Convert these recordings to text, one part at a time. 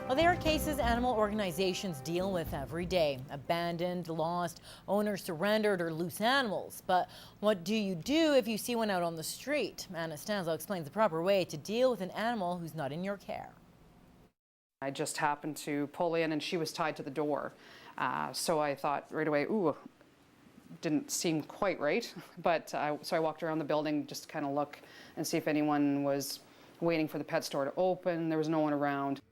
Well, they are cases animal organizations deal with every day. Abandoned, lost, owners surrendered, or loose animals. But what do you do if you see one out on the street? Anna Stanslow explains the proper way to deal with an animal who's not in your care. I just happened to pull in and she was tied to the door. So I thought right away, ooh, didn't seem quite right. But so I walked around the building just to kind of look and see if anyone was waiting for the pet store to open. There was no one around.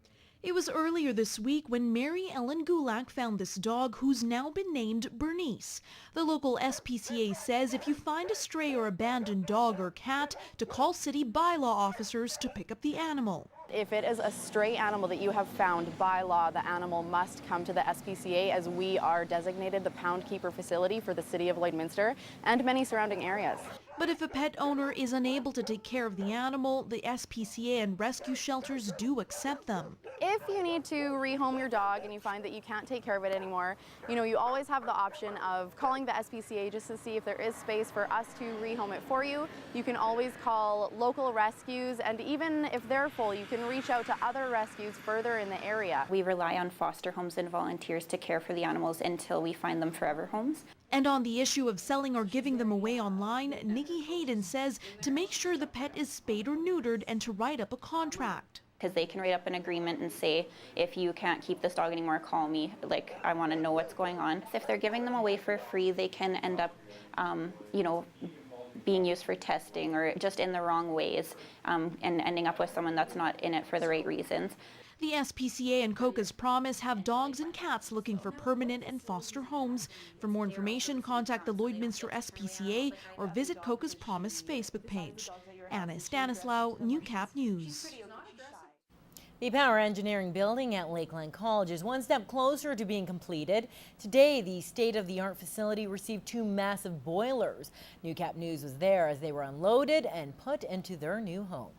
It was earlier this week when Mary Ellen Gulak found this dog who's now been named Bernice. The local SPCA says if you find a stray or abandoned dog or cat, to call city bylaw officers to pick up the animal. If it is a stray animal that you have found by law, the animal must come to the SPCA, as we are designated the pound keeper facility for the city of Lloydminster and many surrounding areas. But if a pet owner is unable to take care of the animal, the SPCA and rescue shelters do accept them. If you need to rehome your dog and you find that you can't take care of it anymore, you always have the option of calling the SPCA just to see if there is space for us to rehome it for you. You can always call local rescues, and even if they're full, you can reach out to other rescues further in the area. We rely on foster homes and volunteers to care for the animals until we find them forever homes. And on the issue of selling or giving them away online, Nikki Hayden says to make sure the pet is spayed or neutered and to write up a contract. Because they can write up an agreement and say, if you can't keep this dog anymore, call me. Like, I want to know what's going on. If they're giving them away for free, they can end up, being used for testing or just in the wrong ways and ending up with someone that's not in it for the right reasons. The SPCA and COCA's Promise have dogs and cats looking for permanent and foster homes. For more information, contact the Lloydminster SPCA or visit COCA's Promise Facebook page. Anna Stanislau, Newcap News. The power engineering building at Lakeland College is one step closer to being completed. Today, the state-of-the-art facility received 2 massive boilers. Newcap News was there as they were unloaded and put into their new home.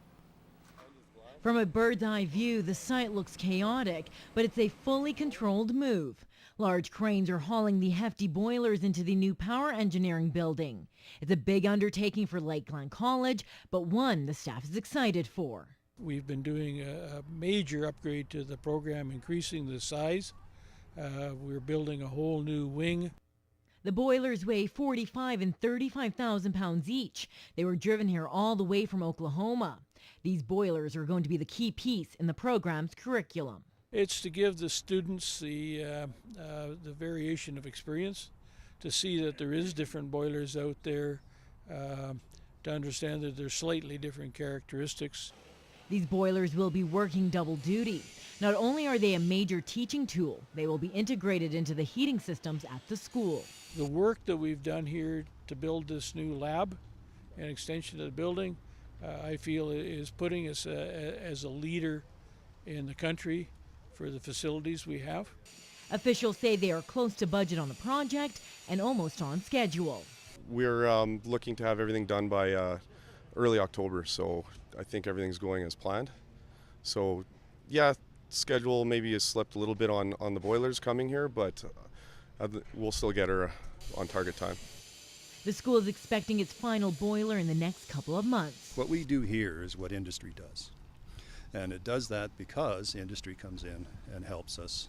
From a bird's-eye view, the site looks chaotic, but it's a fully controlled move. Large cranes are hauling the hefty boilers into the new power engineering building. It's a big undertaking for Lakeland College, but one the staff is excited for. We've been doing a major upgrade to the program, increasing the size. We're building a whole new wing. The boilers weigh 45 and 35,000 pounds each. They were driven here all the way from Oklahoma. These boilers are going to be the key piece in the program's curriculum. It's to give the students the variation of experience, to see that there is different boilers out there, to understand that there's slightly different characteristics. These boilers will be working double duty. Not only are they a major teaching tool, they will be integrated into the heating systems at the school. The work that we've done here to build this new lab and extension of the building, I feel is putting us as a leader in the country for the facilities we have. Officials say they are close to budget on the project and almost on schedule. We're looking to have everything done by early October, so I think everything's going as planned. So yeah, schedule maybe has slipped a little bit on the boilers coming here, but we'll still get her on target time. The school is expecting its final boiler in the next couple of months. What we do here is what industry does. And it does that because industry comes in and helps us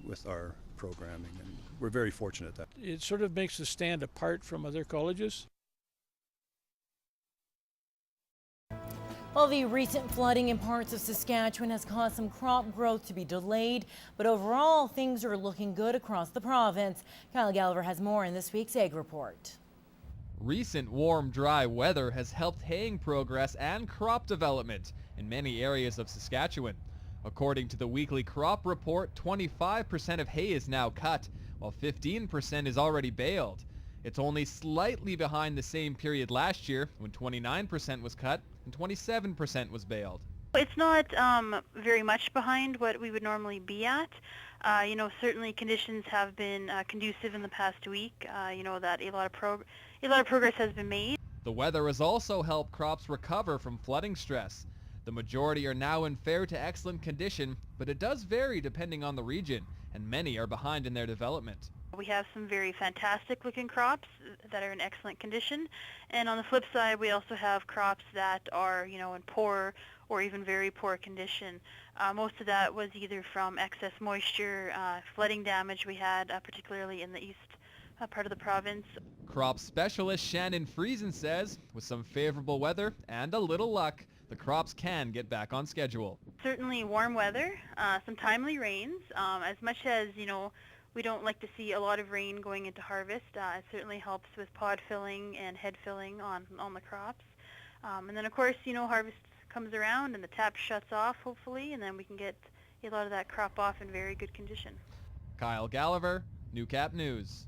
with our programming. And we're very fortunate that. It sort of makes us stand apart from other colleges. Well, the recent flooding in parts of Saskatchewan has caused some crop growth to be delayed, but overall things are looking good across the province. Kyle Gallagher has more in this week's Ag Report. Recent warm, dry weather has helped haying progress and crop development in many areas of Saskatchewan. According to the weekly crop report, 25% of hay is now cut, while 15% is already baled. It's only slightly behind the same period last year, when 29% was cut and 27% was baled. It's not very much behind what we would normally be at. Certainly conditions have been conducive in the past week. That a lot of progress has been made. The weather has also helped crops recover from flooding stress. The majority are now in fair to excellent condition, but it does vary depending on the region, and many are behind in their development. We have some very fantastic looking crops that are in excellent condition, and on the flip side we also have crops that are, you know, in poor or even very poor condition. Most of that was either from excess moisture, flooding damage we had, particularly in the east part of the province. Crop specialist Shannon Friesen says with some favorable weather and a little luck, the crops can get back on schedule. Certainly warm weather, some timely rains, as much as, you know, we don't like to see a lot of rain going into harvest. It certainly helps with pod filling and head filling on the crops. And then of course, you know, harvest comes around and the tap shuts off hopefully, and then we can get a lot of that crop off in very good condition. Kyle Gallagher, Newcap News.